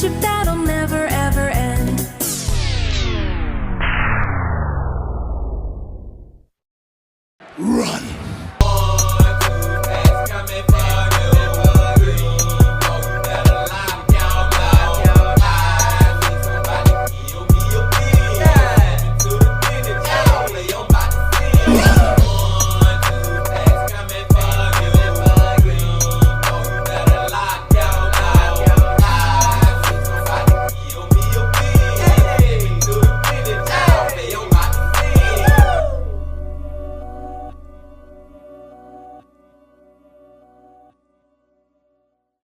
friendship that'll never ever end. Run!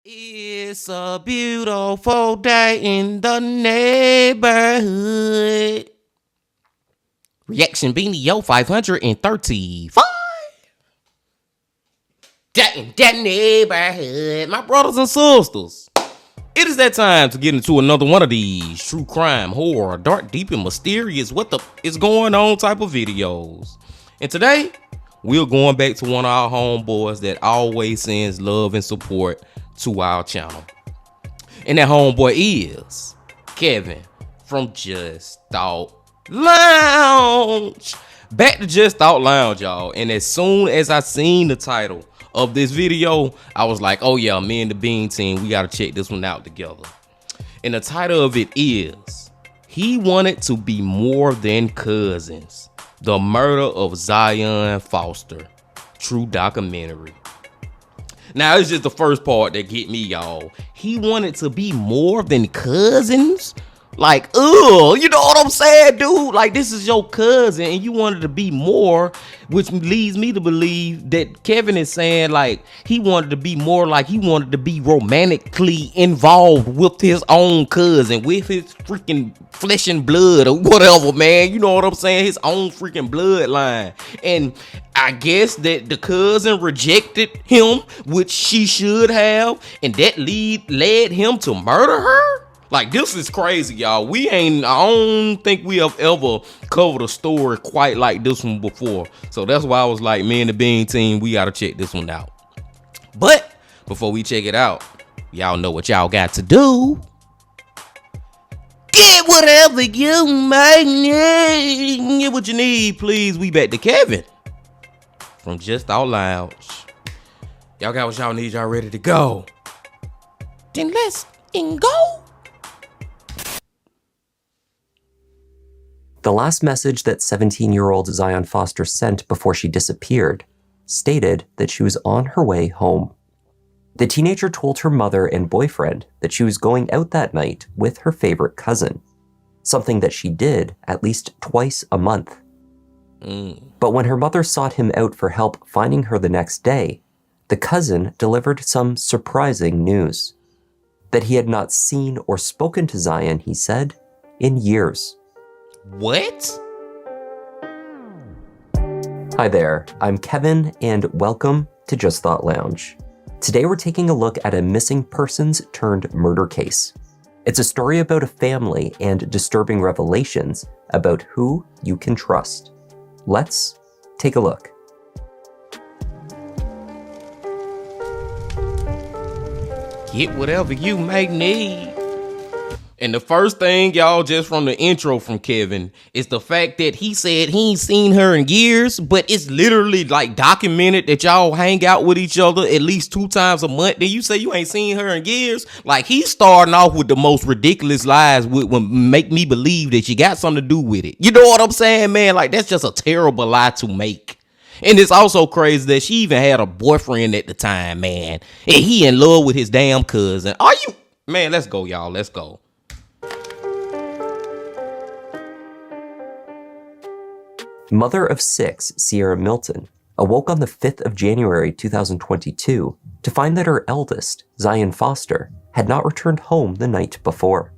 It's a beautiful day in the neighborhood. Reaction Beanie Yo 535. That in that neighborhood. My brothers and sisters, it is that time to get into another one of these true crime, horror, dark, deep, and mysterious what the is going on type of videos. And today, we're going back to one of our homeboys that always sends love and support to our channel. And that homeboy is Kevin from Just Thought Lounge. Back to Just Thought Lounge, y'all. And as soon as I seen the title of this video, I was like, oh yeah, me and the Bean team, we gotta check this one out together. And the title of it is He Wanted to Be More Than Cousins. The Murder of Zion Foster. True documentary. Now, it's just the first part that get me, y'all. He wanted to be more than cousins? Like, ugh, you know what I'm saying, dude? Like, this is your cousin and you wanted to be more, which leads me to believe that Kevin is saying, like, he wanted to be more, like he wanted to be romantically involved with his own cousin, with his freaking flesh and blood or whatever, man. You know what I'm saying? His own freaking bloodline. And I guess that the cousin rejected him, which she should have, and that led him to murder her? Like, this is crazy, y'all. I don't think we have ever covered a story quite like this one before. So that's why I was like, me and the Bean team, we gotta check this one out. But before we check it out, y'all know what y'all got to do. Get whatever you might need. Get what you need, please. We back to Kevin from Just Thought Lounge. Y'all got what y'all need. Y'all ready to go? Then let's go. The last message that 17-year-old Zion Foster sent before she disappeared stated that she was on her way home. The teenager told her mother and boyfriend that she was going out that night with her favorite cousin, something that she did at least twice a month. But when her mother sought him out for help finding her the next day, the cousin delivered some surprising news. That he had not seen or spoken to Zion, he said, in years. What? Hi there, I'm Kevin and welcome to Just Thought Lounge. Today we're taking a look at a missing persons turned murder case. It's a story about a family and disturbing revelations about who you can trust. Let's take a look. Get whatever you may need. And the first thing, y'all, just from the intro from Kevin, is the fact that he said he ain't seen her in years, but it's literally like documented that y'all hang out with each other at least 2 times a month. Then you say you ain't seen her in years? Like, he's starting off with the most ridiculous lies would make me believe that she got something to do with it. You know what I'm saying, man? Like, that's just a terrible lie to make. And it's also crazy that she even had a boyfriend at the time, man. And he in love with his damn cousin. Are you? Man, let's go, y'all. Let's go. Mother of 6, Sierra Milton, awoke on the 5th of January 2022 to find that her eldest, Zion Foster, had not returned home the night before.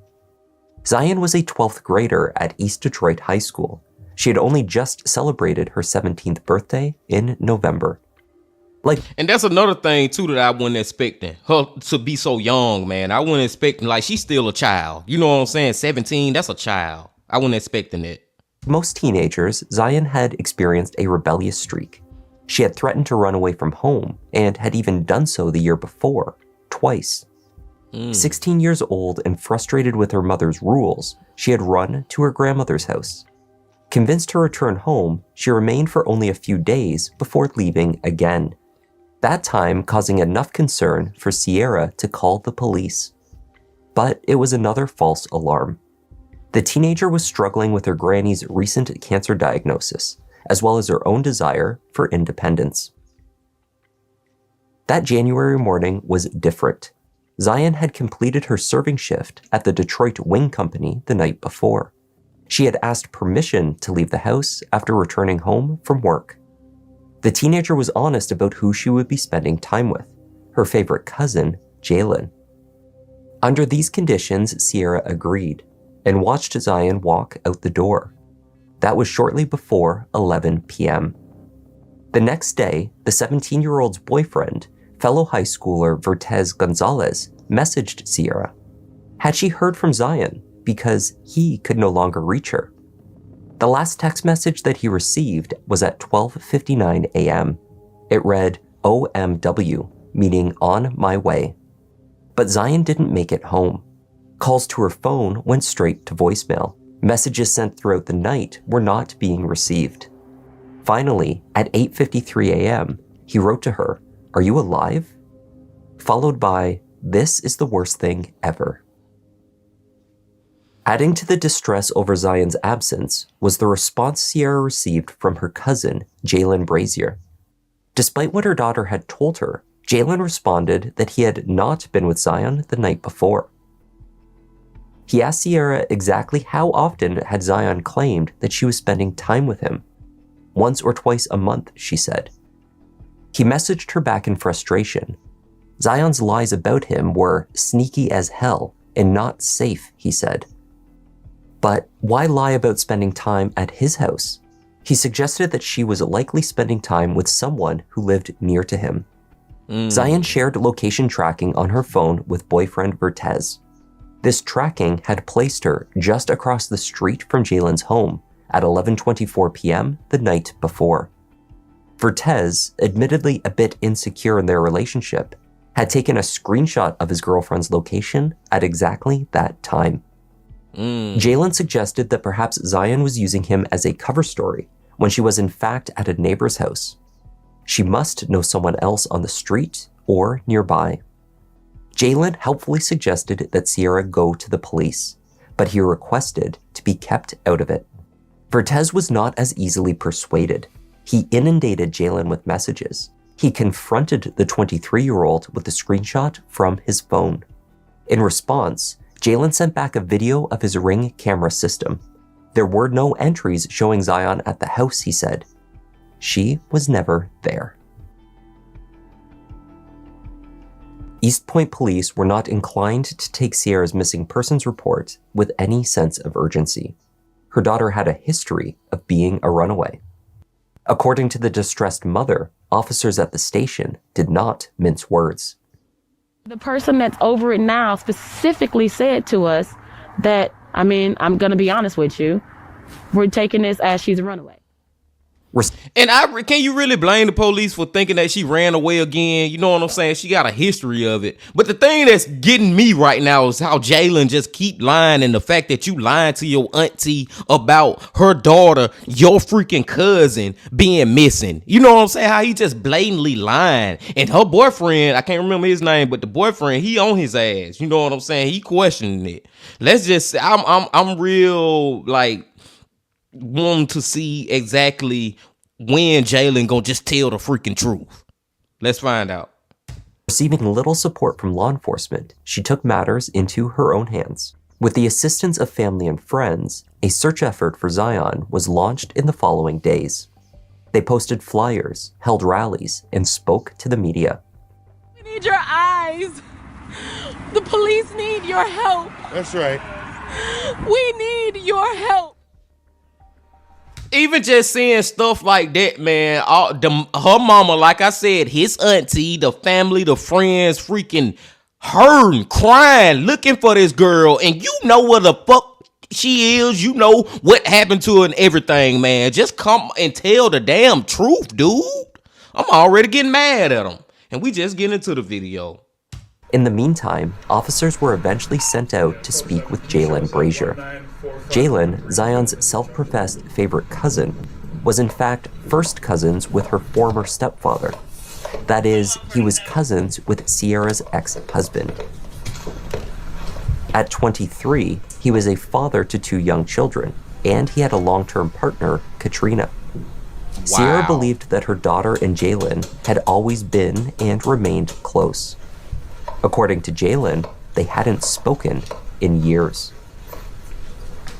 Zion was a 12th grader at East Detroit High School. She had only just celebrated her 17th birthday in November. And that's another thing, too, that I wasn't expecting her to be so young, man. I wasn't expecting, like, she's still a child. You know what I'm saying? 17, that's a child. I wasn't expecting it. Most teenagers, Zion had experienced a rebellious streak. She had threatened to run away from home and had even done so the year before, twice. 16 years old and frustrated with her mother's rules, she had run to her grandmother's house. Convinced to return home, she remained for only a few days before leaving again. That time causing enough concern for Sierra to call the police. But it was another false alarm. The teenager was struggling with her granny's recent cancer diagnosis, as well as her own desire for independence. That January morning was different. Zion had completed her serving shift at the Detroit Wing Company the night before. She had asked permission to leave the house after returning home from work. The teenager was honest about who she would be spending time with, her favorite cousin, Jalen. Under these conditions, Sierra agreed and watched Zion walk out the door. That was shortly before 11 p.m. The next day, the 17-year-old's boyfriend, fellow high schooler Vertez Gonzalez, messaged Sierra. Had she heard from Zion because he could no longer reach her? The last text message that he received was at 12:59 a.m. It read, OMW, meaning on my way. But Zion didn't make it home. Calls to her phone went straight to voicemail. Messages sent throughout the night were not being received. Finally, at 8:53 a.m., he wrote to her, "Are you alive?" Followed by, "This is the worst thing ever." Adding to the distress over Zion's absence was the response Sierra received from her cousin, Jalen Brazier. Despite what her daughter had told her, Jalen responded that he had not been with Zion the night before. He asked Sierra exactly how often had Zion claimed that she was spending time with him. Once or twice a month, she said. He messaged her back in frustration. Zion's lies about him were sneaky as hell and not safe, he said. But why lie about spending time at his house? He suggested that she was likely spending time with someone who lived near to him. Zion shared location tracking on her phone with boyfriend Vertez. This tracking had placed her just across the street from Jalen's home at 11:24 p.m. the night before. Vertez, admittedly a bit insecure in their relationship, had taken a screenshot of his girlfriend's location at exactly that time. Jalen suggested that perhaps Zion was using him as a cover story when she was in fact at a neighbor's house. She must know someone else on the street or nearby. Jalen helpfully suggested that Sierra go to the police, but he requested to be kept out of it. Vertez was not as easily persuaded. He inundated Jalen with messages. He confronted the 23-year-old with the screenshot from his phone. In response, Jalen sent back a video of his Ring camera system. There were no entries showing Zion at the house, he said. She was never there. East Point police were not inclined to take Sierra's missing persons report with any sense of urgency. Her daughter had a history of being a runaway. According to the distressed mother, officers at the station did not mince words. The person that's over it now specifically said to us that, I'm going to be honest with you, we're taking this as she's a runaway. And can you really blame the police for thinking that she ran away again? You know what I'm saying? She got a history of it. But the thing that's getting me right now is how Jalen just keep lying, and the fact that you lying to your auntie about her daughter, your freaking cousin, being missing. You know what I'm saying? How he just blatantly lying. And her boyfriend, I can't remember his name, but the boyfriend, he on his ass. You know what I'm saying? He questioning it. Let's just, I'm real, like, wanting to see exactly when Jalen gonna just tell the freaking truth. Let's find out. Receiving little support from law enforcement, she took matters into her own hands. With the assistance of family and friends, a search effort for Zion was launched in the following days. They posted flyers, held rallies, and spoke to the media. We need your eyes. The police need your help. That's right. We need your help. Even just seeing stuff like that, man, her mama, like I said, his auntie, the family, the friends, freaking hurting, crying, looking for this girl. And you know where the fuck she is. You know what happened to her and everything, man. Just come and tell the damn truth, dude. I'm already getting mad at him. And we just get into the video. In the meantime, officers were eventually sent out to speak with Jalen Brazier. Jalen, Zion's self-professed favorite cousin, was in fact first cousins with her former stepfather. That is, he was cousins with Sierra's ex-husband. At 23, he was a father to 2 young children, and he had a long-term partner, Katrina. Wow. Sierra believed that her daughter and Jalen had always been and remained close. According to Jalen, they hadn't spoken in years.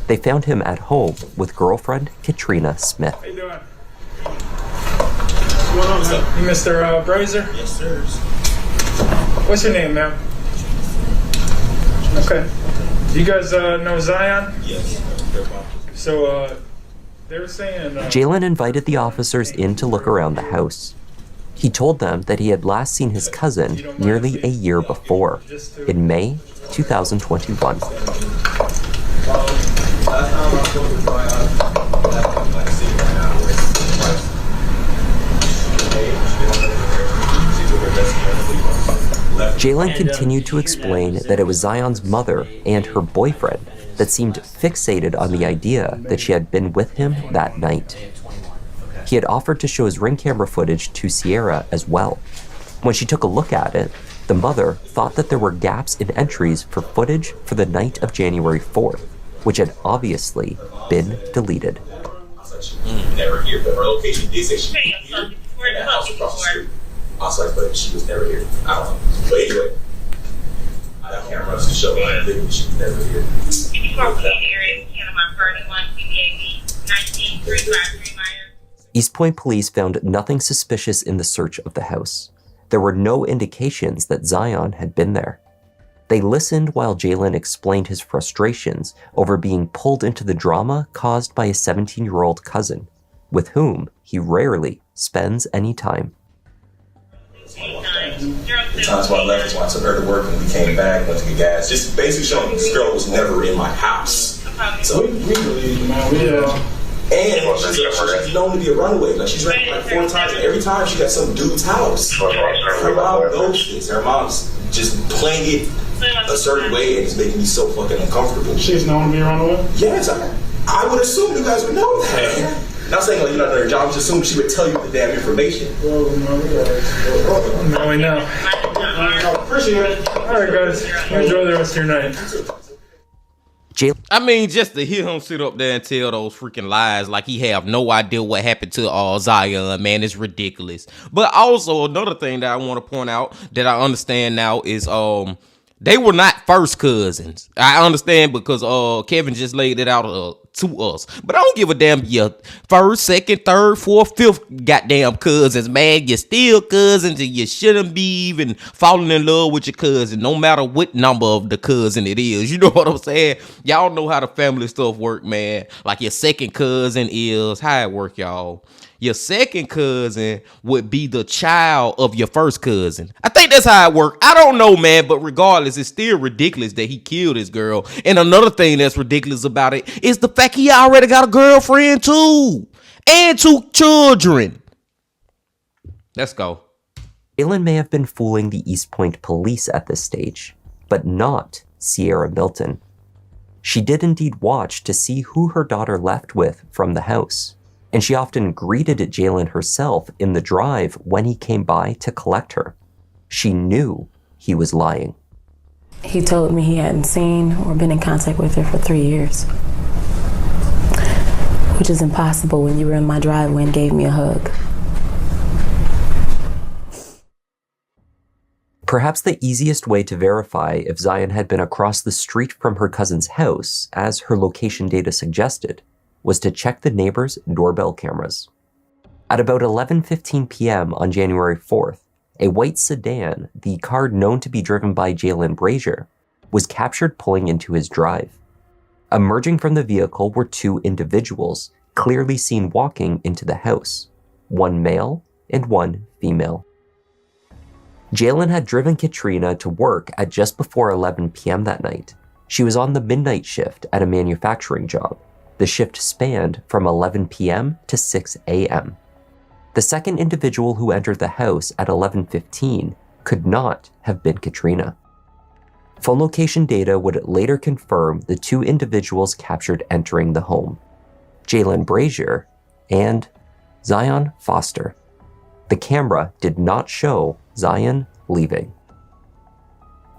They found him at home with girlfriend Katrina Smith. How you doing? What's going on, man? You Mr. Brazier? Yes, sir. What's your name, ma'am? Okay. Do you guys know Zion? Yes. So, they were saying... Jalen invited the officers in to look around the house. He told them that he had last seen his cousin nearly a year before, in May 2021. Jalen continued to explain that it was Zion's mother and her boyfriend that seemed fixated on the idea that she had been with him that night. He had offered to show his ring camera footage to Sierra as well. When she took a look at it, the mother thought that there were gaps in entries for footage for the night of January 4th, which had obviously been deleted. Never here, but her location did say she was here, and the house across the street. I was like, but she was never here. I don't know. But anyway, I got cameras to show that she was never here. East Point police found nothing suspicious in the search of the house. There were no indications that Zion had been there. They listened while Jalen explained his frustrations over being pulled into the drama caused by a 17-year-old cousin, with whom he rarely spends any time. The times when I left is when I took her to work and we came back, went to get gas. Just basically showing this girl was never in my house. So we believe you, man. And she's known to be a runaway. Like she's ran like 4 times, and every time she got some dude's house. Her mom knows this. Her mom's just playing it a certain way and it's making me so fucking uncomfortable. She's known to be a runaway? Yes, I would assume you guys would know that. Not saying like you're not doing your job, just assume she would tell you the damn information. No, we know. Appreciate it. All right, guys. Enjoy the rest of your night. I mean, just to hear him sit up there and tell those freaking lies like he have no idea what happened to Zion, man, it's ridiculous. But also another thing that I want to point out that I understand now is they were not first cousins. I understand because Kevin just laid it out to us. But I don't give a damn your first, second, third, fourth, fifth goddamn cousins, man. You're still cousins and you shouldn't be even falling in love with your cousin, no matter what number of the cousin it is. You know what I'm saying? Y'all know how the family stuff work, man. Like your second cousin is, how it work, y'all? Your second cousin would be the child of your first cousin. I think that's how it works. I don't know, man, but regardless, it's still ridiculous that he killed his girl. And another thing that's ridiculous about it is the fact he already got a girlfriend too. And 2 children. Let's go. Jalen may have been fooling the East Point police at this stage, but not Sierra Milton. She did indeed watch to see who her daughter left with from the house. And she often greeted Jalen herself in the drive when he came by to collect her. She knew he was lying. He told me he hadn't seen or been in contact with her for 3 years, which is impossible when you were in my driveway and gave me a hug. Perhaps the easiest way to verify if Zion had been across the street from her cousin's house, as her location data suggested, was to check the neighbor's doorbell cameras. At about 11:15 p.m. on January 4th, a white sedan, the car known to be driven by Jalen Brazier, was captured pulling into his drive. Emerging from the vehicle were 2 individuals, clearly seen walking into the house, 1 male and 1 female. Jalen had driven Katrina to work at just before 11 p.m. that night. She was on the midnight shift at a manufacturing job. The shift spanned from 11 p.m. to 6 a.m. The second individual who entered the house at 11:15 could not have been Katrina. Phone location data would later confirm the two individuals captured entering the home, Jalen Brazier and Zion Foster. The camera did not show Zion leaving.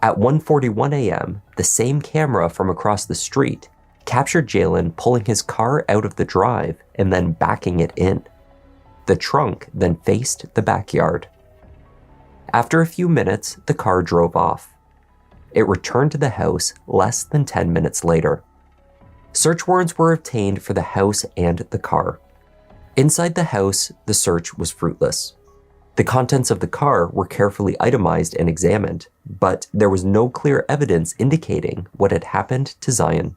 At 1:41 a.m., the same camera from across the street captured Jalen pulling his car out of the drive and then backing it in. The trunk then faced the backyard. After a few minutes, the car drove off. It returned to the house less than 10 minutes later. Search warrants were obtained for the house and the car. Inside the house, the search was fruitless. The contents of the car were carefully itemized and examined, but there was no clear evidence indicating what had happened to Zion.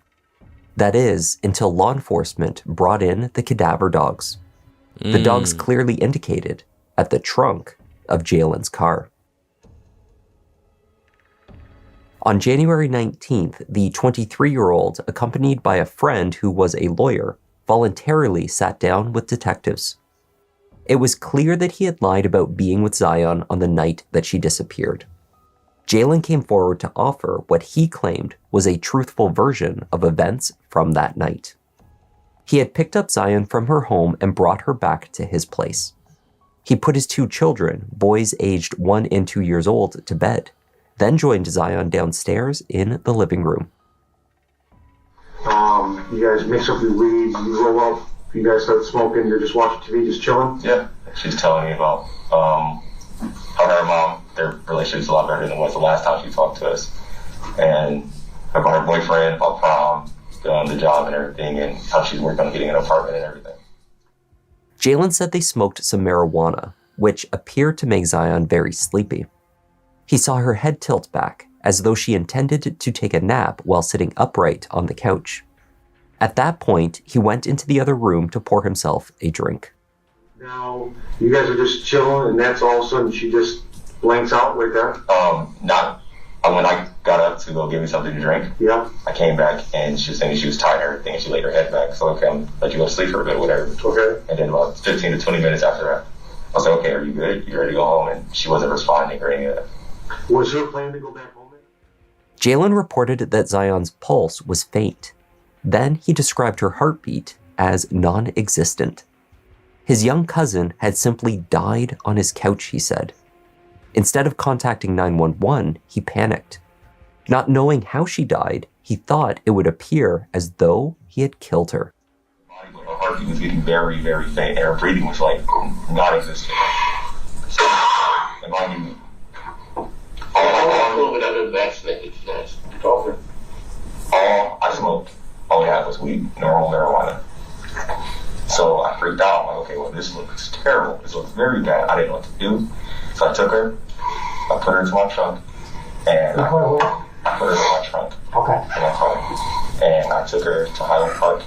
That is, until law enforcement brought in the cadaver dogs. The dogs clearly indicated at the trunk of Jalen's car. On January 19th, the 23-year-old, accompanied by a friend who was a lawyer, voluntarily sat down with detectives. It was clear that he had lied about being with Zion on the night that she disappeared. Jalen came forward to offer what he claimed was a truthful version of events from that night. He had picked up Zion from her home and brought her back to his place. He put his two children, boys aged 1 and 2 years old, to bed, then joined Zion downstairs in the living room. You guys mix up your weed, you roll up, you guys start smoking, you're just watching TV, just chilling? Yeah, she's telling me about how her and mom, their relationship's a lot better than it was the last time she talked to us. And about her boyfriend, about prom, the job and everything, and how she's working on getting an apartment and everything. Jalen said they smoked some marijuana, which appeared to make Zion very sleepy. He saw her head tilt back, as though she intended to take a nap while sitting upright on the couch. At that point, he went into the other room to pour himself a drink. Now, you guys are just chilling, and that's all of a sudden she just blanks out right there? When I got up to go get me something to drink, Yeah. I came back and she was saying she was tired and everything, and she laid her head back. So, okay, I'm let you go to sleep for a bit, whatever. Okay. And then about 15 to 20 minutes after that, I was like, okay, are you good? You ready to go home? And she wasn't responding or any of that. Was her plan to go back home? Jalen reported that Zion's pulse was faint. Then he described her heartbeat as non-existent. His young cousin had simply died on his couch, he said. Instead of contacting 911, he panicked. Not knowing how she died, he thought it would appear as though he had killed her. Her heartbeat was getting very, very faint, and her breathing was like non-existent. So, and mind you, all I smoked, all we had was weed, normal marijuana. So I freaked out. I'm like, okay, well, this looks terrible. This looks very bad. I didn't know what to do. So I took her, I put her into my trunk, and I put her in my trunk. Okay. In my car. And I took her to Highland Park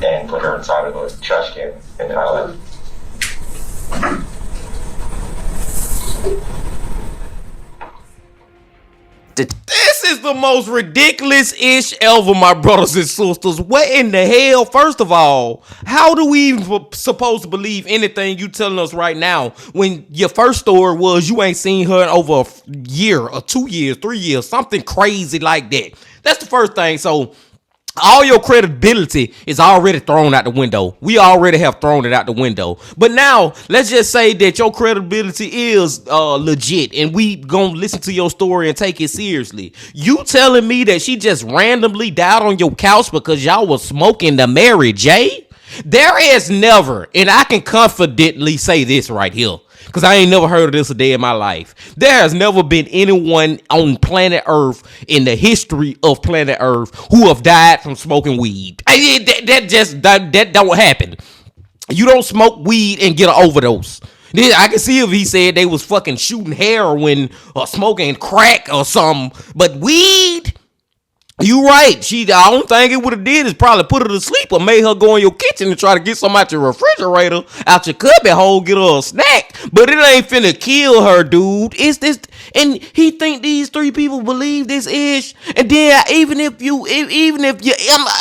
and put her inside of a trash can, and then I left. This is the most ridiculous-ish ever, my brothers and sisters. What in the hell? First of all, how do we even supposed to believe anything you telling us right now when your first story was you ain't seen her in over a year or 2 years, 3 years, something crazy like that? That's the first thing. So all your credibility is already thrown out the window. We already have thrown it out the window. But now, let's just say that your credibility is legit, and we gonna listen to your story and take it seriously. You telling me that she just randomly died on your couch because y'all was smoking the Mary J? There is never, and I can confidently say this right here, because I ain't never heard of this a day in my life. There has never been anyone on planet Earth in the history of planet Earth who have died from smoking weed. That don't happen. You don't smoke weed and get an overdose. I can see if he said they was fucking shooting heroin or smoking crack or something, but weed? You right. The only thing it would have did is probably put her to sleep or made her go in your kitchen and try to get some out your refrigerator, out your cubby hole, get her a snack. But it ain't finna kill her, dude. It's this, and he think these three people believe this ish. And then even if you,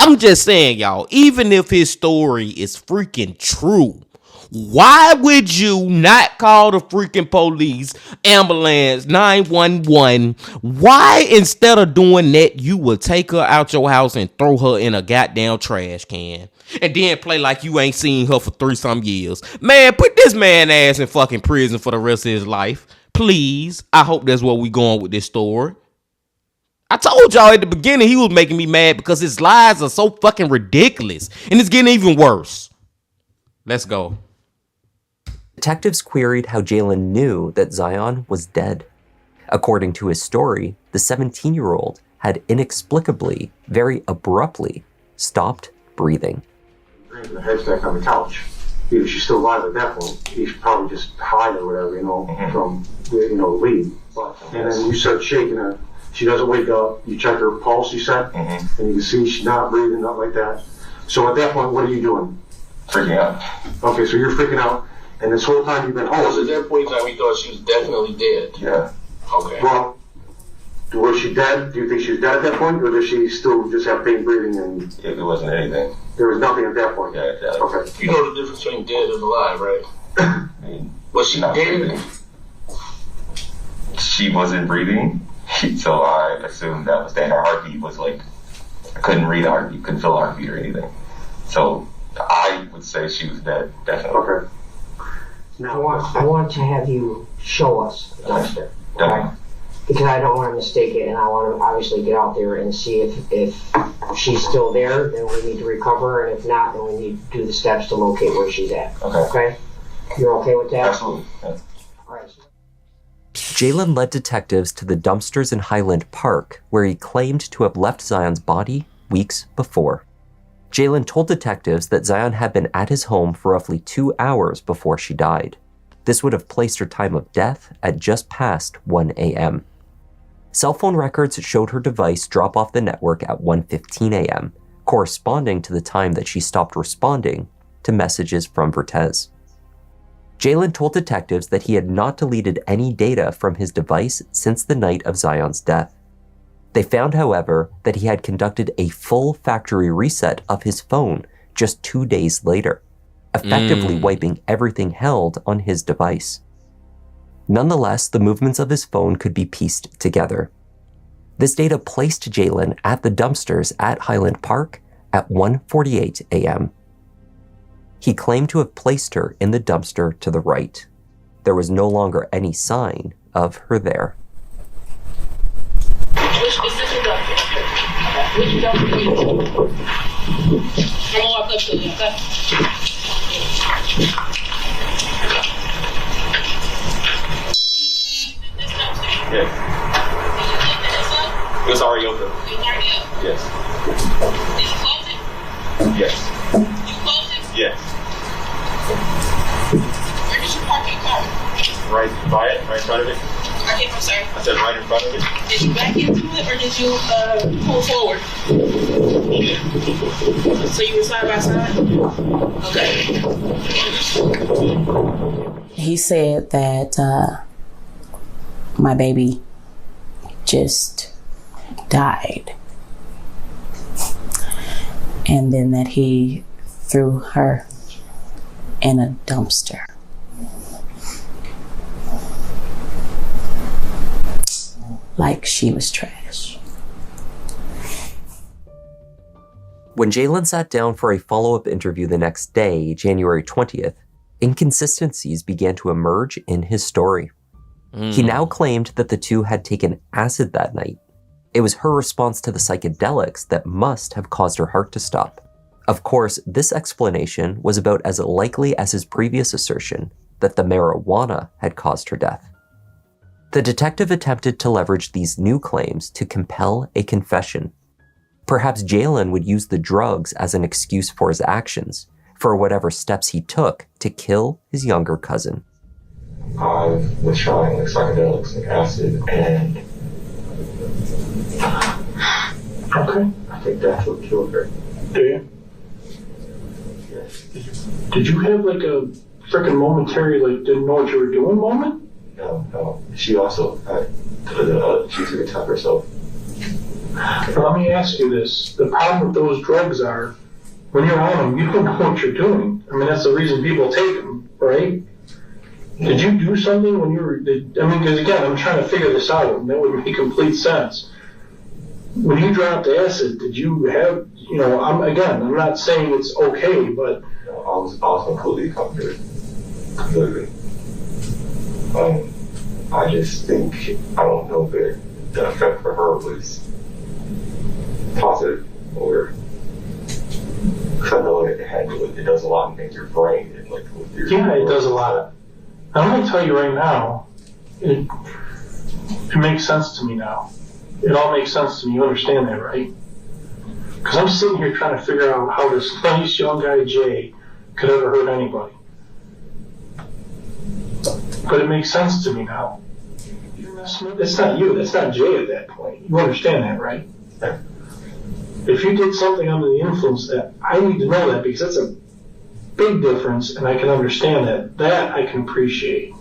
I'm just saying, y'all, even if his story is freaking true, Why would you not call the freaking police, ambulance, 911? Why, instead of doing that, you would take her out your house and throw her in a goddamn trash can? And then play like you ain't seen her for 3-some years. Man, put this man ass in fucking prison for the rest of his life. Please. I hope that's where we going with this story. I told y'all at the beginning he was making me mad because his lies are so fucking ridiculous. And it's getting even worse. Let's go. Detectives queried how Jalen knew that Zion was dead. According to his story, the 17-year-old had inexplicably, very abruptly, stopped breathing. The head's back on the couch. If she's still alive at that point, he's probably just high or whatever, from the lead. And then you start shaking her. She doesn't wake up. You check her pulse, you said, and you can see she's not breathing, not like that. So at that point, what are you doing? Freaking out. Okay, so you're freaking out, and this whole time you've been home. At that point in time, we thought she was definitely dead. Yeah. Okay. Well, was she dead? Do you think she was dead at that point, or does she still just have pain breathing and? If it wasn't anything. There was nothing at that point. Yeah. Okay. You know the difference between dead and alive, right? I mean, Was she not dead? breathing. She wasn't breathing, so I assumed that was dead. Her heartbeat was like, I couldn't read a heartbeat, couldn't feel a heartbeat or anything. So I would say she was dead, definitely. Okay. Now I want to have you show us the dumpster, Definitely. okay? Because I don't want to mistake it, and I want to obviously get out there and see if she's still there, then we need to recover her, and if not, then we need to do the steps to locate where she's at. Okay? You're okay with that? Absolutely. Yeah. All right. Jalen led detectives to the dumpsters in Highland Park, where he claimed to have left Zion's body weeks before. Jalen told detectives that Zion had been at his home for roughly 2 hours before she died. This would have placed her time of death at just past 1 a.m. Cell phone records showed her device drop off the network at 1:15 a.m., corresponding to the time that she stopped responding to messages from Vertez. Jalen told detectives that he had not deleted any data from his device since the night of Zion's death. They found, however, that he had conducted a full factory reset of his phone just 2 days later, effectively wiping everything held on his device. Nonetheless, the movements of his phone could be pieced together. This data placed Jalen at the dumpsters at Highland Park at 1:48 a.m. He claimed to have placed her in the dumpster to the right. There was no longer any sign of her there. Which specific dumpster? Which dumpster? I'm gonna walk up to you, okay? Yes. It was already open. Yes. Did you close it? Yes. You closed it? Yes. Where did you park your car? Right by it, right in front of it. I'm sorry. I said right in front of it. Did you back into it or did you pull forward? So you were side by side? Okay. He said that my baby just died. And then that he threw her in a dumpster. Like she was trash. When Jalen sat down for a follow-up interview the next day, January 20th, inconsistencies began to emerge in his story. He now claimed that the two had taken acid that night. It was her response to the psychedelics that must have caused her heart to stop. Of course, this explanation was about as likely as his previous assertion that the marijuana had caused her death. The detective attempted to leverage these new claims to compel a confession. Perhaps Jalen would use the drugs as an excuse for his actions, for whatever steps he took to kill his younger cousin. I was trying like psychedelics, like acid, and Okay. I think that's what killed her. Do you? Did you have like a freaking momentary, like, didn't know what you were doing moment? No. She also she took a time herself. But let me ask you this. The problem with those drugs are When you're on them, you don't know what you're doing. I mean, that's the reason people take them, right? Did you do something when you were, because again, I'm trying to figure this out, and that would make complete sense. When you dropped acid, did you have, I'm not saying it's okay, but... I was completely comforted. Completely. I just think, I don't know if the effect for her was positive or... Because I know it does a lot in your brain. Yeah, it does a lot. I'm going to tell you right now, it makes sense to me now. It all makes sense to me. You understand that, right? Because I'm sitting here trying to figure out how this nice young guy, Jay, could ever hurt anybody. But it makes sense to me now. It's not you. That's not Jay at that point. You understand that, right? Yeah. If you did something under the influence, that I need to know that, because that's a big difference, and I can understand that. That I can appreciate.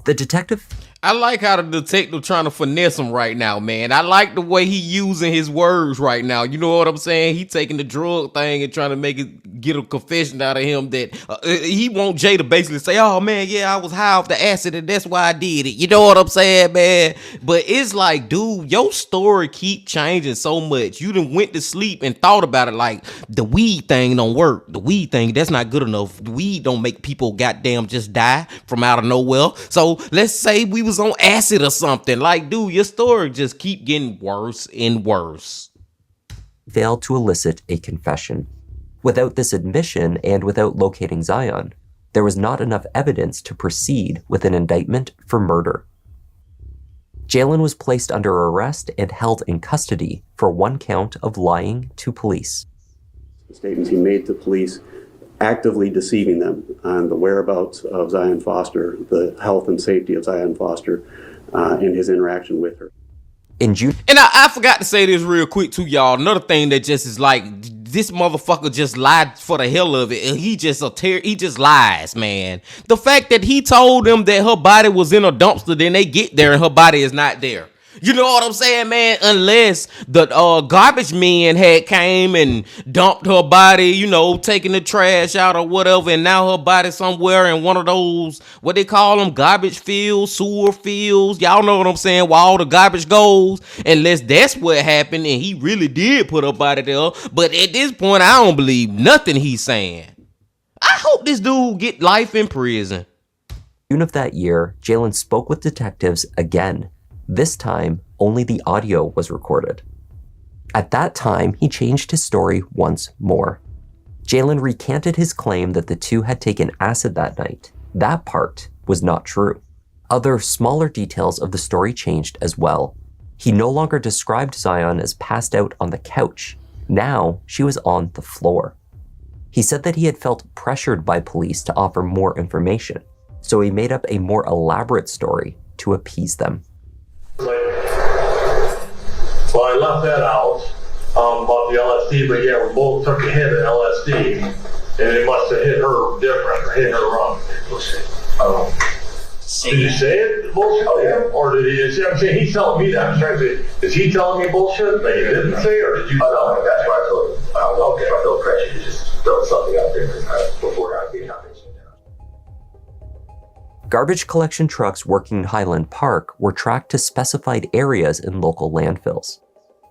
The detective... I like how the detective trying to finesse him right now, man. I like the way he using his words right now. You know what I'm saying? He taking the drug thing and trying to get a confession out of him that he want Jay to basically say, oh man, yeah, I was high off the acid and that's why I did it. You know what I'm saying, man? But it's like, dude, your story keep changing so much. You done went to sleep and thought about it like the weed thing don't work. The weed thing, that's not good enough. The weed don't make people goddamn just die from out of nowhere. So let's say we was on acid or something. Like, dude, your story just keep getting worse and worse. Failed to elicit a confession. Without this admission and without locating Zion, there was not enough evidence to proceed with an indictment for murder. Jalen was placed under arrest and held in custody for one count of lying to police. The statements he made to police actively deceiving them on the whereabouts of Zion Foster, the health and safety of Zion Foster, and his interaction with her. In June, and I forgot to say this real quick too, y'all. Another thing that just is like, this motherfucker just lied for the hell of it. He just lies, man. The fact that he told them that her body was in a dumpster, then they get there and her body is not there. You know what I'm saying, man? Unless the garbage men had came and dumped her body, taking the trash out or whatever, and now her body somewhere in one of those, what they call them, garbage fields, sewer fields. Y'all know what I'm saying, where all the garbage goes. Unless that's what happened and he really did put her body there. But at this point, I don't believe nothing he's saying. I hope this dude get life in prison. June of that year, Jalen spoke with detectives again. This time, only the audio was recorded. At that time, he changed his story once more. Jalen recanted his claim that the two had taken acid that night. That part was not true. Other smaller details of the story changed as well. He no longer described Zion as passed out on the couch. Now, she was on the floor. He said that he had felt pressured by police to offer more information, so he made up a more elaborate story to appease them. Well, I left that out about the LSD, but yeah, we both took a hit of LSD, and it must have hit her different, or hit her wrong. Did you say it bullshit? Oh, yeah. Or did he? See, I'm saying he's telling me that. I'm trying to say, is he telling me bullshit that you didn't say, or did you tell me? That's why I feel pressure to just throw something out there before I get out. Garbage collection trucks working in Highland Park were tracked to specified areas in local landfills.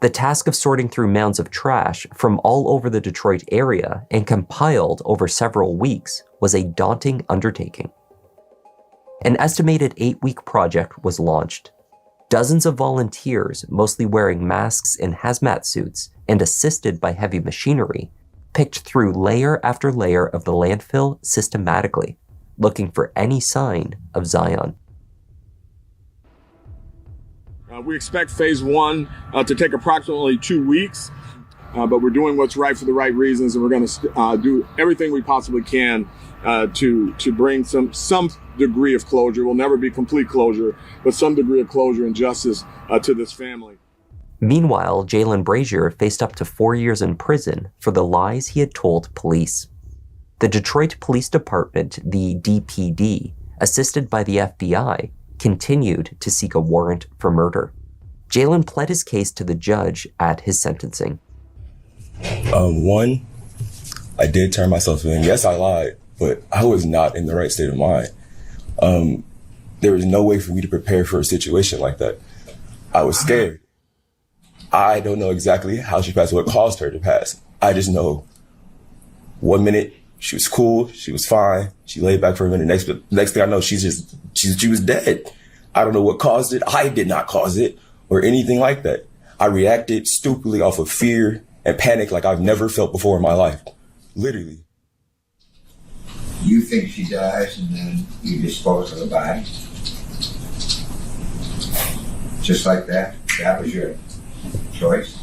The task of sorting through mounds of trash from all over the Detroit area and compiled over several weeks was a daunting undertaking. An estimated 8-week project was launched. Dozens of volunteers, mostly wearing masks and hazmat suits and assisted by heavy machinery, picked through layer after layer of the landfill systematically, looking for any sign of Zion. We expect phase 1 to take approximately 2 weeks, but we're doing what's right for the right reasons, and we're going to do everything we possibly can to bring some degree of closure. Will never be complete closure, but some degree of closure and justice to this family. Meanwhile, Jalen Brazier faced up to 4 years in prison for the lies he had told police. The Detroit Police Department, the DPD, assisted by the FBI, continued to seek a warrant for murder. Jalen pled his case to the judge at his sentencing. One, I did turn myself in. Yes, I lied, but I was not in the right state of mind. There was no way for me to prepare for a situation like that. I was scared. I don't know exactly how she passed, what caused her to pass. I just know 1 minute she was cool, she was fine, she laid back for a minute. Next thing I know, she was dead. I don't know what caused it. I did not cause it or anything like that. I reacted stupidly off of fear and panic like I've never felt before in my life. Literally. You think she dies and then you dispose of the body? Just like that? That was your choice?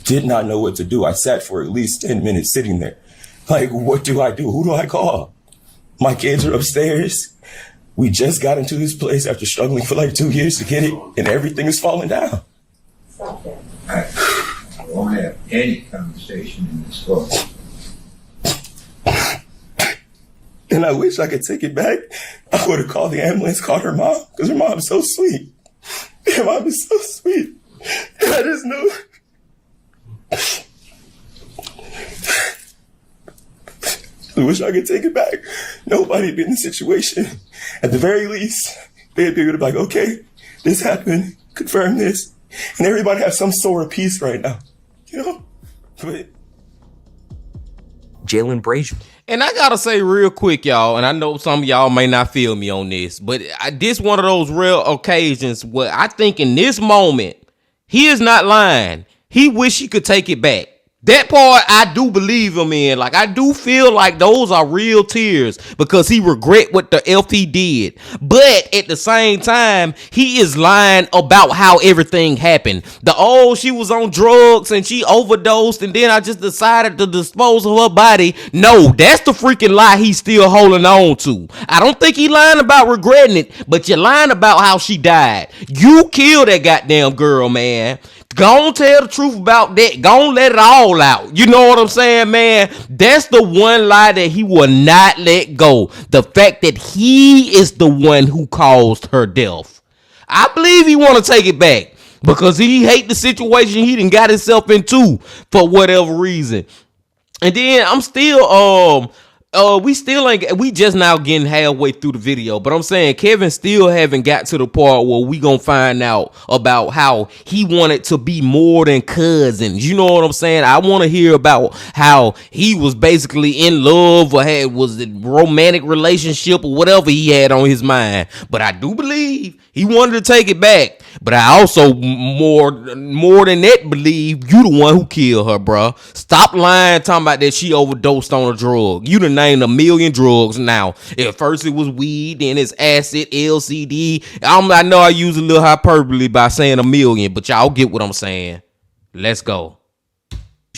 Did not know what to do. I sat for at least 10 minutes sitting there. Like, what do I do? Who do I call? My kids are upstairs. We just got into this place after struggling for like 2 years to get it, and everything is falling down. Stop that. I won't have any conversation in this court. And I wish I could take it back. I would have called the ambulance, called her mom, because her mom is so sweet. Her mom is so sweet. And I just know. I wish I could take it back. Nobody been in the situation. At the very least, they'd be able to be like, okay, this happened, confirm this. And everybody has some sort of peace right now. You know? But Jalen Brazier. And I gotta say real quick, y'all, and I know some of y'all may not feel me on this, but this one of those rare occasions where I think in this moment, he is not lying. He wish he could take it back. That part I do believe him in. Like, I do feel like those are real tears because he regret what the F he did. But at the same time, he is lying about how everything happened. She was on drugs and she overdosed and then I just decided to dispose of her body. No, that's the freaking lie he's still holding on to. I don't think he lying about regretting it, but you're lying about how she died. You killed that goddamn girl, man. Go on, tell the truth about that. Go on, let it all out. You know what I'm saying, man? That's the one lie that he will not let go. The fact that he is the one who caused her death. I believe he want to take it back because he hate the situation he done got himself into for whatever reason. And then I'm still we just now getting halfway through the video, but I'm saying Kevin still haven't got to the part where we gonna find out about how he wanted to be more than cousins. You know what I'm saying? I want to hear about how he was basically in love or was a romantic relationship or whatever he had on his mind. But I do believe he wanted to take it back. But I also more than that believe you the one who killed her, bro. Stop lying, talking about that she overdosed on a drug. You done named a million drugs now. At first it was weed, then it's acid, LCD. I know I use a little hyperbole by saying a million, but y'all get what I'm saying. Let's go.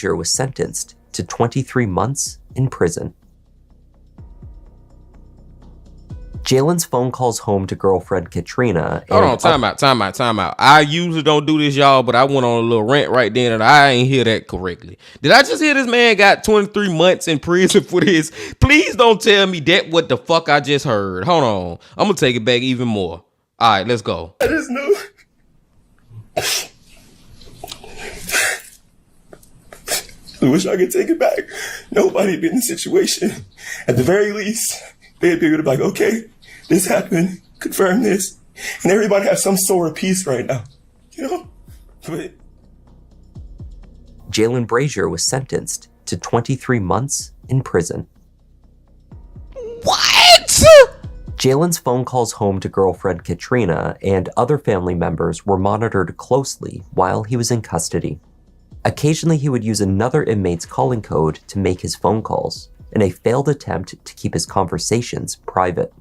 Was sentenced to 23 months in prison. Jalen's phone calls home to girlfriend Katrina. Hold on, time out. I usually don't do this, y'all, but I went on a little rant right then and I ain't hear that correctly. Did I just hear this man got 23 months in prison for this? Please don't tell me that what the fuck I just heard. Hold on. I'm gonna take it back even more. All right, let's go. I just know. I wish I could take it back. Nobody been in the situation. At the very least, they'd be able to be like, okay, this happened, confirm this. And everybody has some sort of peace right now. You know? But Jalen Brazier was sentenced to 23 months in prison. What? Jalen's phone calls home to girlfriend Katrina and other family members were monitored closely while he was in custody. Occasionally, he would use another inmate's calling code to make his phone calls, in a failed attempt to keep his conversations private.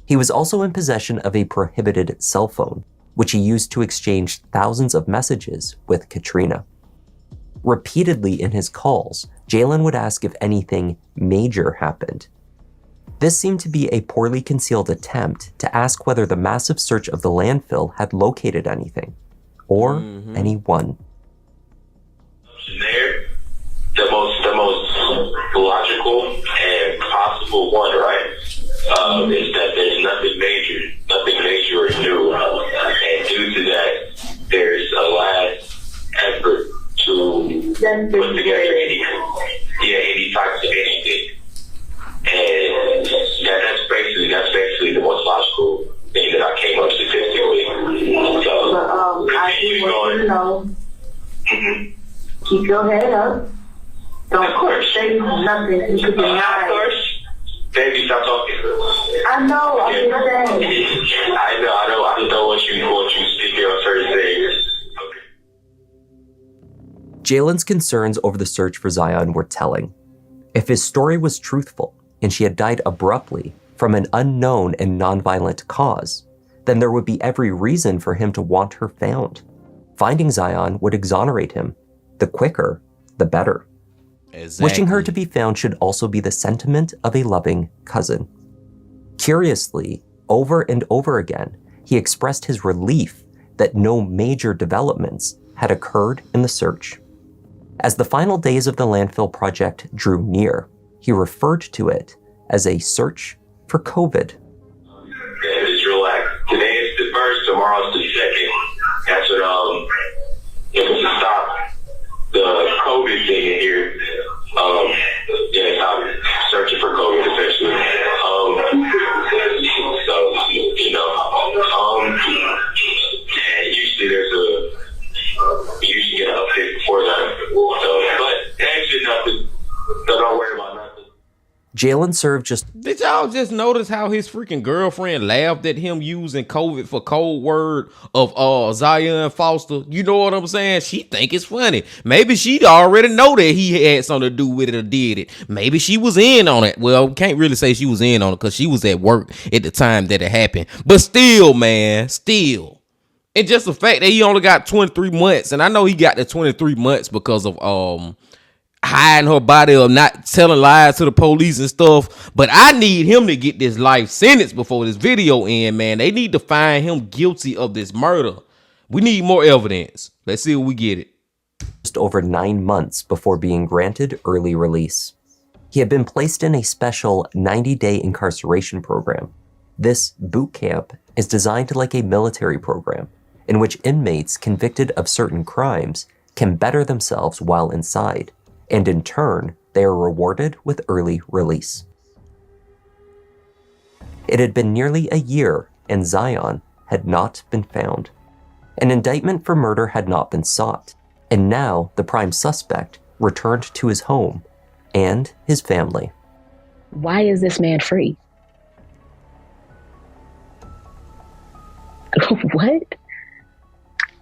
He was also in possession of a prohibited cell phone, which he used to exchange thousands of messages with Katrina. Repeatedly in his calls, Jalen would ask if anything major happened. This seemed to be a poorly concealed attempt to ask whether the massive search of the landfill had located anything, or anyone. There, the most logical and possible one, right? Is that there's nothing major or new, and due to that, there's a last effort to put together your head up. Don't say nothing you could deny. Of course. Baby, stop talking. I know, I'm just saying. I know. I just don't want you speaking on certain things. Jalen's concerns over the search for Zion were telling. If his story was truthful and she had died abruptly from an unknown and nonviolent cause, then there would be every reason for him to want her found. Finding Zion would exonerate him. The quicker, the better. Exactly. Wishing her to be found should also be the sentiment of a loving cousin. Curiously, over and over again, he expressed his relief that no major developments had occurred in the search. As the final days of the landfill project drew near, he referred to it as a search for COVID. Yeah, just relax. Today is the first, tomorrow's the second. That's what, to stop the COVID thing in here. I'm searching for COVID essentially. And usually you usually get an update before that. But actually nothing. So don't worry about nothing. Jalen served just... Did y'all just notice how his freaking girlfriend laughed at him using COVID for code word of Zion Foster? You know what I'm saying? She think it's funny. Maybe she'd already know that he had something to do with it or did it. Maybe she was in on it. Well, can't really say she was in on it because she was at work at the time that it happened. But still, man, still. And just the fact that he only got 23 months. And I know he got the 23 months because of hiding her body or not telling lies to the police and stuff. But I need him to get this life sentence before this video end, man. They need to find him guilty of this murder. We need more evidence. Let's see if we get it. Just over 9 months before being granted early release. He had been placed in a special 90-day incarceration program. This boot camp is designed like a military program in which inmates convicted of certain crimes can better themselves while inside. And in turn, they are rewarded with early release. It had been nearly a year, and Zion had not been found. An indictment for murder had not been sought, and now the prime suspect returned to his home and his family. Why is this man free? What?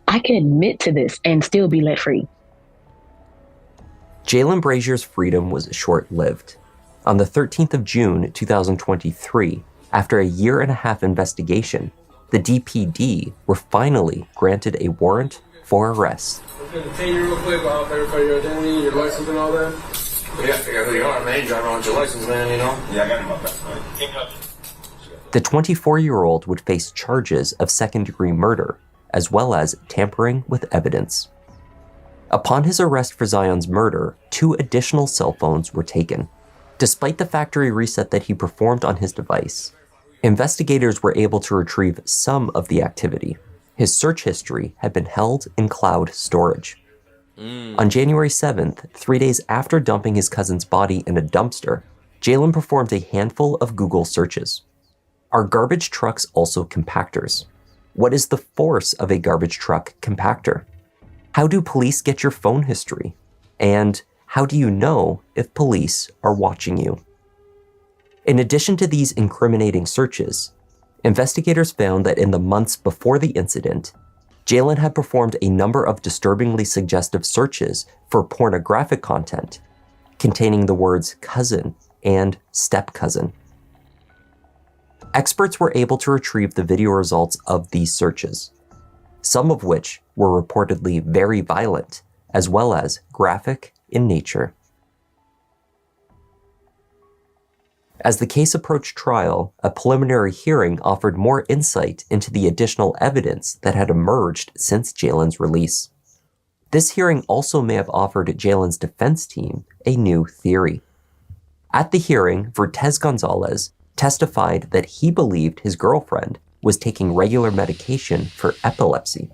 I can admit to this and still be let free. Jalen Brazier's freedom was short-lived. On the 13th of June, 2023, after a year-and-a-half investigation, the DPD were finally granted a warrant for arrest. I'm going to take you real quick, I'll verify your identity, your license and all that. Yeah, figure out who you are, man. Driving on your license, man, you know? Yeah, I got him up that. The 24-year-old would face charges of second-degree murder, as well as tampering with evidence. Upon his arrest for Zion's murder, 2 additional cell phones were taken. Despite the factory reset that he performed on his device, investigators were able to retrieve some of the activity. His search history had been held in cloud storage. On January 7th, 3 days after dumping his cousin's body in a dumpster, Jalen performed a handful of Google searches. Are garbage trucks also compactors? What is the force of a garbage truck compactor? How do police get your phone history? And how do you know if police are watching you? In addition to these incriminating searches, investigators found that in the months before the incident, Jalen had performed a number of disturbingly suggestive searches for pornographic content containing the words cousin and step-cousin. Experts were able to retrieve the video results of these searches, some of which were reportedly very violent, as well as graphic in nature. As the case approached trial, a preliminary hearing offered more insight into the additional evidence that had emerged since Jalen's release. This hearing also may have offered Jalen's defense team a new theory. At the hearing, Vertez Gonzalez testified that he believed his girlfriend was taking regular medication for epilepsy.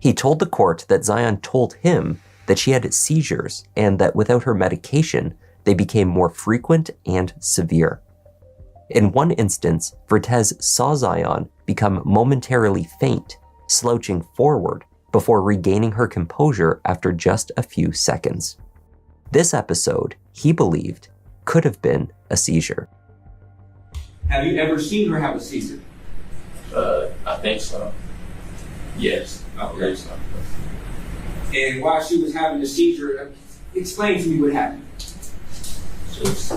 He told the court that Zion told him that she had seizures and that without her medication, they became more frequent and severe. In one instance, Vertez saw Zion become momentarily faint, slouching forward, before regaining her composure after just a few seconds. This episode, he believed, could have been a seizure. Have you ever seen her have a seizure? I think so. Yes. Okay. So. And while she was having the seizure, explain to me what happened. Just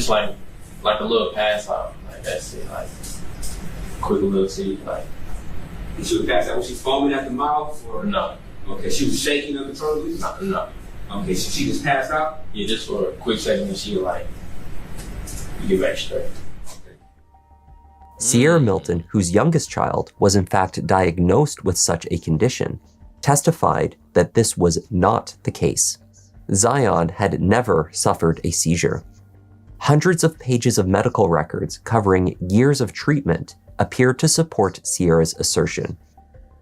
like a little pass out. Like that's it. Like quick little seizure. Like. And she would pass out. Was she foaming at the mouth or no? Okay. She was shaking uncontrollably. No. Okay. So she just passed out. Yeah, just for a quick second, and she like get back straight. Sierra Milton, whose youngest child was in fact diagnosed with such a condition, testified that this was not the case. Zion had never suffered a seizure. Hundreds of pages of medical records covering years of treatment appeared to support Sierra's assertion.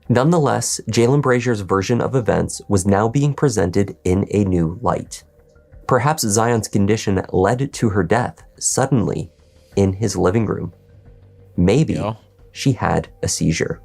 Nonetheless, Jalen Brazier's version of events was now being presented in a new light. Perhaps Zion's condition led to her death suddenly in his living room. Maybe she had a seizure.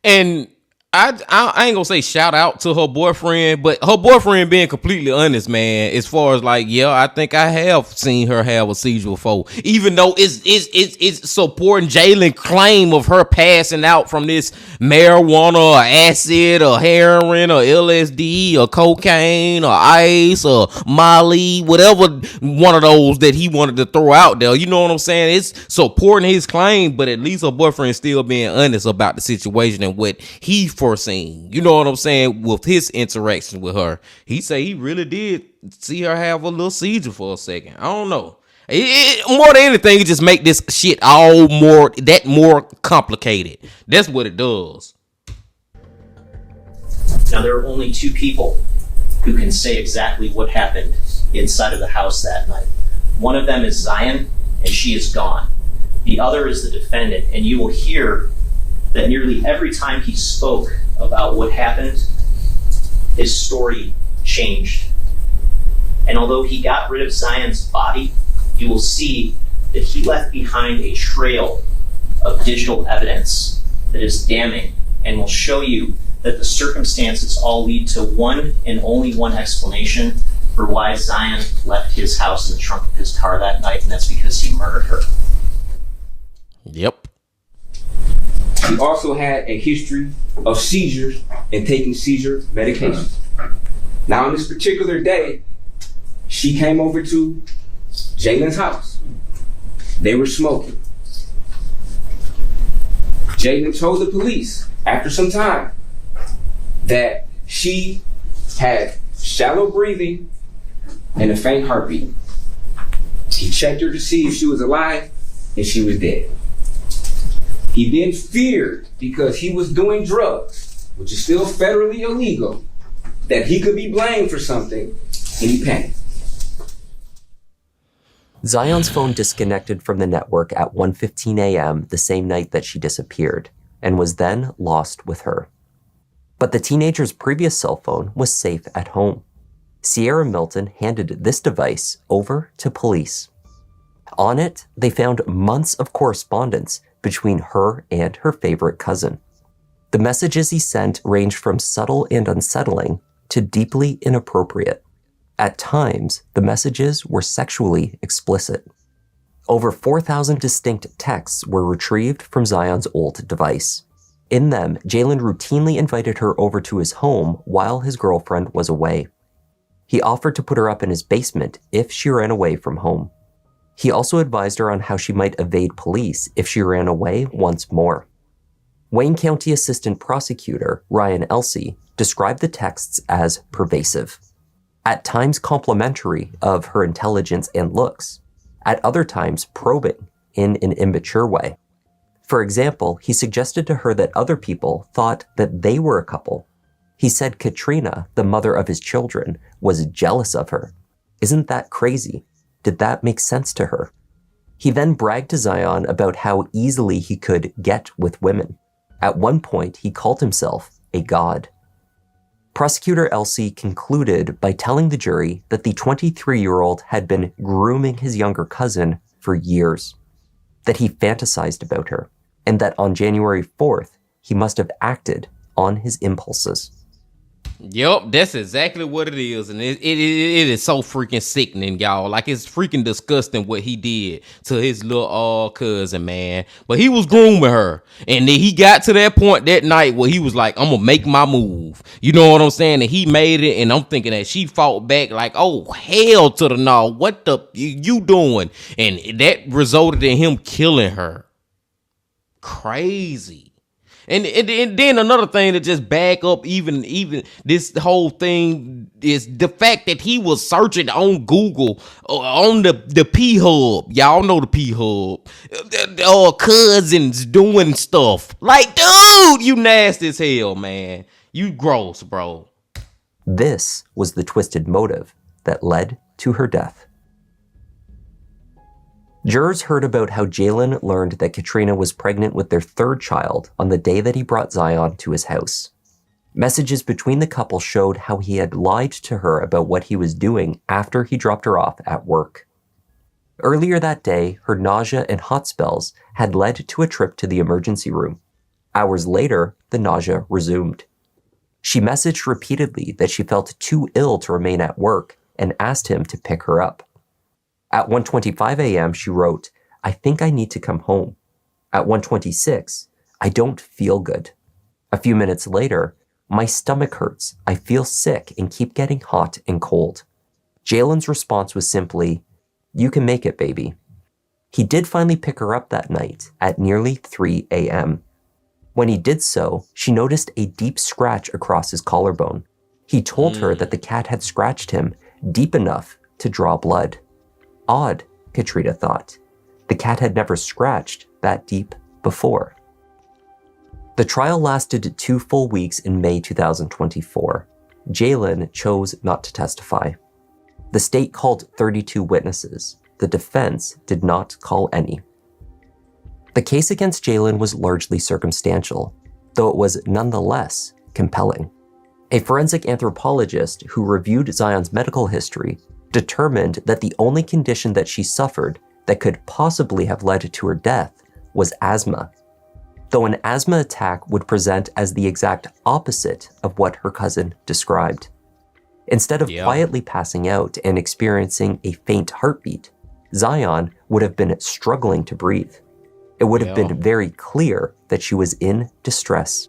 And I ain't gonna say shout out to her boyfriend, but her boyfriend being completely honest, man, as far as like, yeah, I think I have seen her have a seizure before. Even though it's supporting Jalen's claim of her passing out from this marijuana or acid or heroin or LSD or cocaine or ice or Molly, whatever one of those that he wanted to throw out there. You know what I'm saying? It's supporting his claim, but at least her boyfriend still being honest about the situation and what he foreseen. You know what I'm saying? With his interaction with her, he say he really did see her have a little seizure for a second. I don't know. More than anything, it just make this shit all more complicated. That's what it does. Now, there are only two people who can say exactly what happened inside of the house that night. One of them is Zion, and she is gone. The other is the defendant, and you will hear that nearly every time he spoke about what happened, his story changed. And although he got rid of Zion's body, you will see that he left behind a trail of digital evidence that is damning and will show you that the circumstances all lead to one and only one explanation for why Zion left his house in the trunk of his car that night, and that's because he murdered her. Yep. She also had a history of seizures and taking seizure medications. Now, on this particular day, she came over to Jalen's house. They were smoking. Jalen told the police after some time that she had shallow breathing and a faint heartbeat. He checked her to see if she was alive, and she was dead. He then feared, because he was doing drugs, which is still federally illegal, that he could be blamed for something, and he panicked. Zion's phone disconnected from the network at 1:15 a.m. the same night that she disappeared, and was then lost with her. But the teenager's previous cell phone was safe at home. Sierra Milton handed this device over to police. On it, they found months of correspondence between her and her favorite cousin. The messages he sent ranged from subtle and unsettling to deeply inappropriate. At times, the messages were sexually explicit. Over 4,000 distinct texts were retrieved from Zion's old device. In them, Jalen routinely invited her over to his home while his girlfriend was away. He offered to put her up in his basement if she ran away from home. He also advised her on how she might evade police if she ran away once more. Wayne County Assistant Prosecutor Ryan Elsey described the texts as pervasive, at times complimentary of her intelligence and looks, at other times probing in an immature way. For example, he suggested to her that other people thought that they were a couple. He said Katrina, the mother of his children, was jealous of her. Isn't that crazy? Did that make sense to her? He then bragged to Zion about how easily he could get with women. At one point, he called himself a god. Prosecutor Elsey concluded by telling the jury that the 23-year-old had been grooming his younger cousin for years, that he fantasized about her, and that on January 4th, he must have acted on his impulses. Yup, that's exactly what it is. And it is so freaking sickening, y'all. Like, it's freaking disgusting what he did to his little cousin, man. But he was grooming her. And then he got to that point that night where he was like, I'm going to make my move. You know what I'm saying? And he made it. And I'm thinking that she fought back like, oh, hell to the no. What the you doing? And that resulted in him killing her. Crazy. And then another thing to just back up even this whole thing is the fact that he was searching on Google on the P-Hub. Y'all know the P-Hub. Cousins doing stuff. Like, dude, you nasty as hell, man. You gross, bro. This was the twisted motive that led to her death. Jurors heard about how Jalen learned that Katrina was pregnant with their third child on the day that he brought Zion to his house. Messages between the couple showed how he had lied to her about what he was doing after he dropped her off at work. Earlier that day, her nausea and hot spells had led to a trip to the emergency room. Hours later, the nausea resumed. She messaged repeatedly that she felt too ill to remain at work and asked him to pick her up. At 1:25 a.m., she wrote, I think I need to come home. At 1:26, I don't feel good. A few minutes later, my stomach hurts. I feel sick and keep getting hot and cold. Jalen's response was simply, you can make it, baby. He did finally pick her up that night at nearly 3 a.m. When he did so, she noticed a deep scratch across his collarbone. He told her that the cat had scratched him deep enough to draw blood. Odd, Katrina thought. The cat had never scratched that deep before. The trial lasted 2 full weeks in May 2024. Jalen chose not to testify. The state called 32 witnesses. The defense did not call any. The case against Jalen was largely circumstantial, though it was nonetheless compelling. A forensic anthropologist who reviewed Zion's medical history determined that the only condition that she suffered that could possibly have led to her death was asthma, though an asthma attack would present as the exact opposite of what her cousin described. Instead of quietly passing out and experiencing a faint heartbeat, Zion would have been struggling to breathe. It would have been very clear that she was in distress.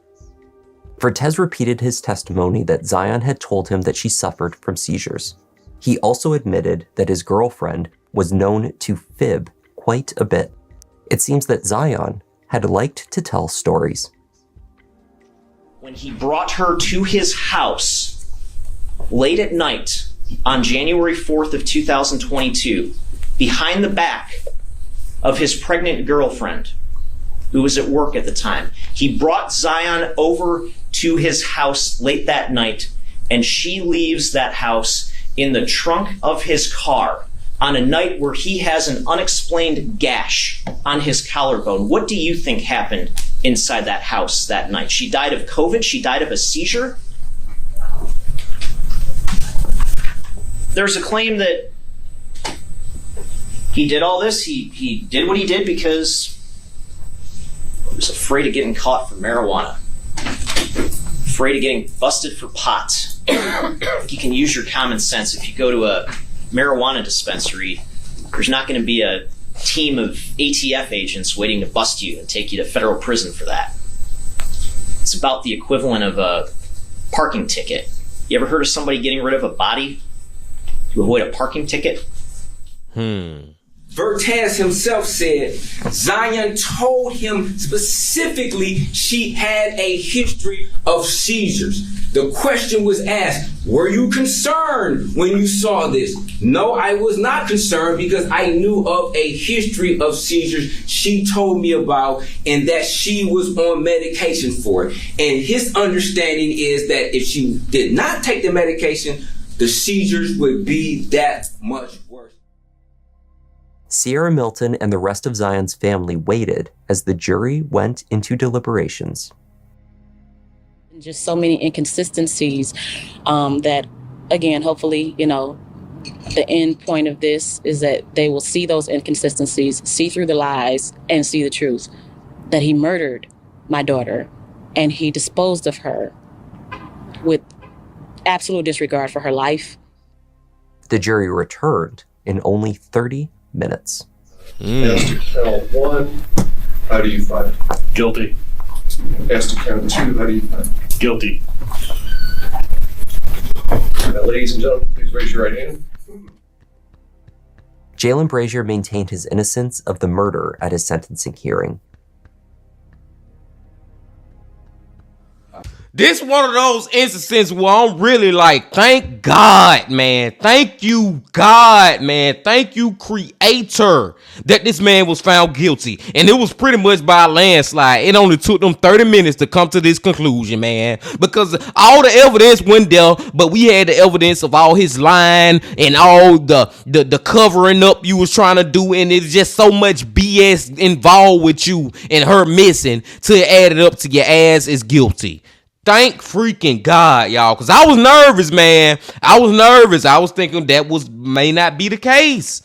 Vertez repeated his testimony that Zion had told him that she suffered from seizures. He also admitted that his girlfriend was known to fib quite a bit. It seems that Zion had liked to tell stories. When he brought her to his house late at night on January 4th of 2022, behind the back of his pregnant girlfriend, who was at work at the time, he brought Zion over to his house late that night, and she leaves that house in the trunk of his car on a night where he has an unexplained gash on his collarbone. What do you think happened inside that house that night? She died of COVID? She died of a seizure? There's a claim that he did all this. He did what he did because he was afraid of getting caught for marijuana, afraid of getting busted for pot. You can use your common sense. If you go to a marijuana dispensary, there's not going to be a team of ATF agents waiting to bust you and take you to federal prison for that. It's about the equivalent of a parking ticket. You ever heard of somebody getting rid of a body to avoid a parking ticket? Vertez himself said Zion told him specifically she had a history of seizures. The question was asked, were you concerned when you saw this? No, I was not concerned because I knew of a history of seizures she told me about and that she was on medication for it. And his understanding is that if she did not take the medication, the seizures would be that much worse. Sierra Milton and the rest of Zion's family waited as the jury went into deliberations. Just so many inconsistencies that, again, hopefully, the end point of this is that they will see those inconsistencies, see through the lies, and see the truth. That he murdered my daughter and he disposed of her with absolute disregard for her life. The jury returned in only 30 minutes. As to count 1, how do you find? Guilty. As to count 2, how do you find? Guilty. Now, ladies and gentlemen, please raise your right hand. Jalen Brazier maintained his innocence of the murder at his sentencing hearing. This one of those instances where I'm really like, thank God, man. Thank you, God, man. Thank you, Creator, that this man was found guilty. And it was pretty much by a landslide. It only took them 30 minutes to come to this conclusion, man. Because all the evidence went there, but we had the evidence of all his lying and all the covering up you was trying to do. And it's just so much BS involved with you and her missing to add it up to your ass is guilty. Thank freaking God, y'all, because I was nervous, man. I was nervous. I was thinking that may not be the case.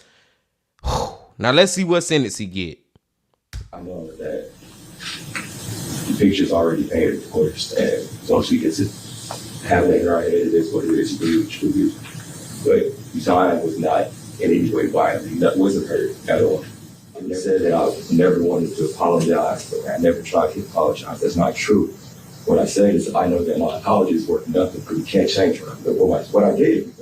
Now let's see what sentence he get. I know that the picture's already painted, of course, and so she gets it. Having it in her head, it is what it is. But Zion was not in any way violent. That wasn't hurt at all. And they said that I never wanted to apologize, or I never tried to apologize. That's not true. What I said is I know that my apology is worth nothing because you can't change her. But what I did.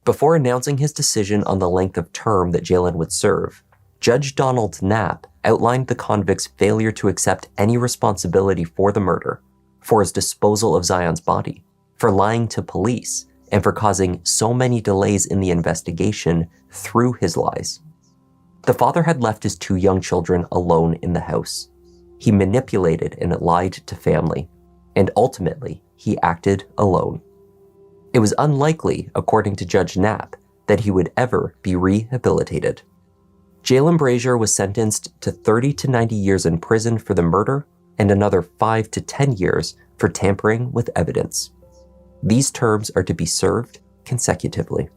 Before announcing his decision on the length of term that Jalen would serve, Judge Donald Knapp outlined the convict's failure to accept any responsibility for the murder, for his disposal of Zion's body, for lying to police, and for causing so many delays in the investigation through his lies. The father had left his 2 young children alone in the house. He manipulated and lied to family, and ultimately, he acted alone. It was unlikely, according to Judge Knapp, that he would ever be rehabilitated. Jalen Brazier was sentenced to 30 to 90 years in prison for the murder and another 5 to 10 years for tampering with evidence. These terms are to be served consecutively.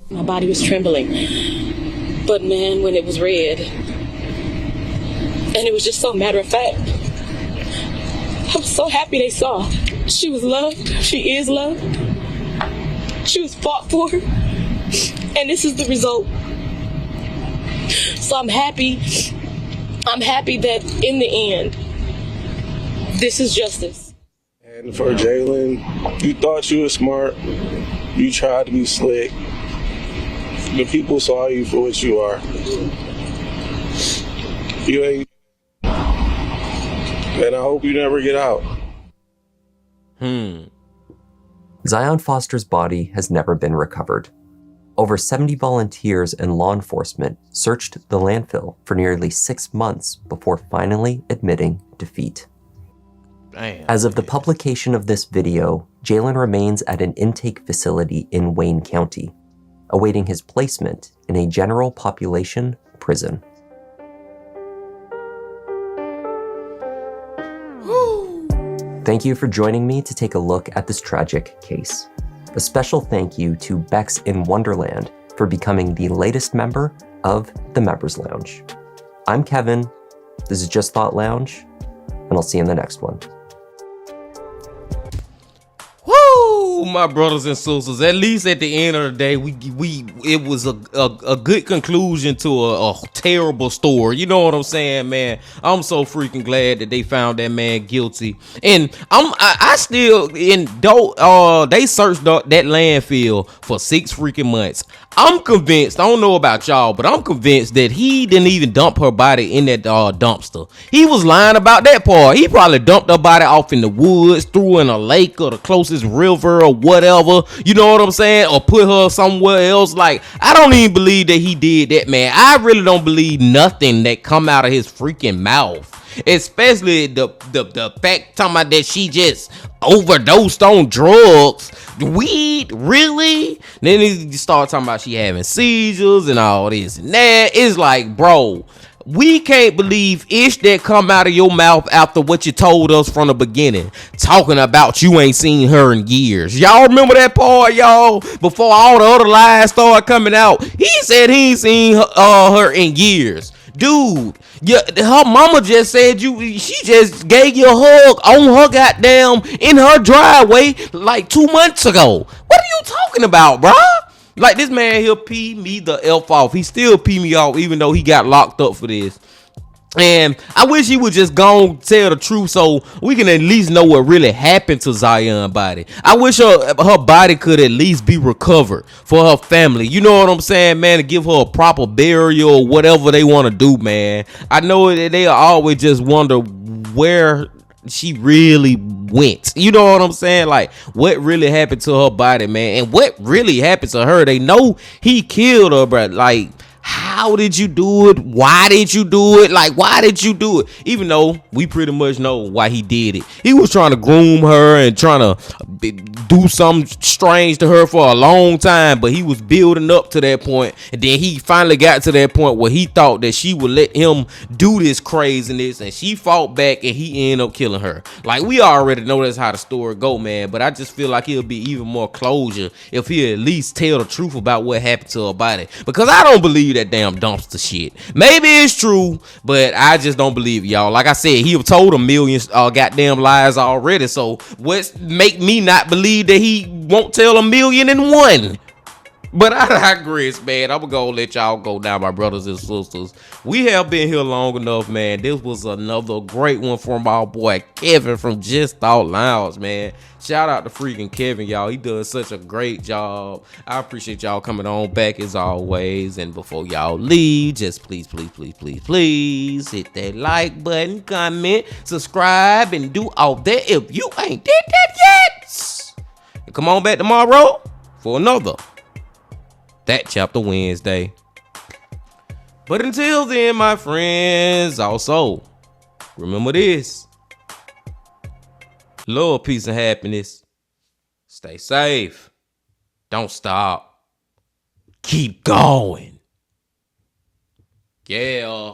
My body was trembling, but man, when it was read, and it was just so matter of fact, I was so happy they saw. She was loved. She is loved. She was fought for. And this is the result. So I'm happy. I'm happy that in the end, this is justice. And for Jalen, you thought you were smart. You tried to be slick. The people saw you for what you are. You ain't. And I hope you never get out. Zion Foster's body has never been recovered. Over 70 volunteers and law enforcement searched the landfill for nearly 6 months before finally admitting defeat. Damn. As of the publication of this video, Jalen remains at an intake facility in Wayne County, awaiting his placement in a general population prison. Thank you for joining me to take a look at this tragic case. A special thank you to Bex in Wonderland for becoming the latest member of the Members Lounge. I'm Kevin, this is Just Thought Lounge, and I'll see you in the next one. Woo, my brothers and sisters. At least at the end of the day, it was a good conclusion to a terrible story. You know what I'm saying, man? I'm so freaking glad that they found that man guilty. And I still they searched that landfill for 6 freaking months. I'm convinced, I don't know about y'all, but I'm convinced that he didn't even dump her body in that dumpster. He was lying about that part. He probably dumped her body off in the woods, threw in a lake or the closest river or whatever. You know what I'm saying? Or put her somewhere else. Like, I don't even believe that he did that, man. I really don't believe nothing that come out of his freaking mouth. Especially the fact talking about that she just overdosed on drugs. Weed, really? Then he start talking about she having seizures and all this and that. It's like, bro, we can't believe ish that come out of your mouth after what you told us from the beginning, talking about you ain't seen her in years. Y'all remember that part, y'all? Before all the other lies started coming out, he said he ain't seen her in years. Dude, yeah, her mama just said she just gave you a hug on her goddamn in her driveway like 2 months ago. What are you talking about, bro? Like, this man, he'll pee me the F off. He still pee me off even though he got locked up for this. And I wish he would just go and tell the truth so we can at least know what really happened to Zion's body. I wish her body could at least be recovered for her family. You know what I'm saying, man? To give her a proper burial or whatever they want to do, man. I know that they always just wonder where she really went. You know what I'm saying? Like, what really happened to her body, man? And what really happened to her? They know he killed her, but like, how did you do it? Why did you do it? Like, why did you do it? Even though we pretty much know why he did it. He was trying to groom her and trying to do something strange to her for a long time, but he was building up to that point, and then he finally got to that point where he thought that she would let him do this craziness, and she fought back, and he ended up killing her. Like, we already know that's how the story go, man, but I just feel like it'll be even more closure if he at least tell the truth about what happened to her body, because I don't believe that damn dumpster shit. Maybe it's true, but I just don't believe it, y'all. Like I said, he told a million goddamn lies already, so what's make me not believe that he won't tell 1,000,001? But I digress, man. I'm gonna let y'all go now, my brothers and sisters. We have been here long enough, man. This was another great one from our boy Kevin from Just Thought Lounge, man. Shout out to freaking Kevin, y'all. He does such a great job. I appreciate y'all coming on back as always. And before y'all leave, just please hit that like button, comment, subscribe, and do all that if you ain't did that yet. And come on back tomorrow for another That Chapter Wednesday. But until then, my friends, also remember this: love, peace, and happiness. Stay safe. Don't stop. Keep going. Yeah.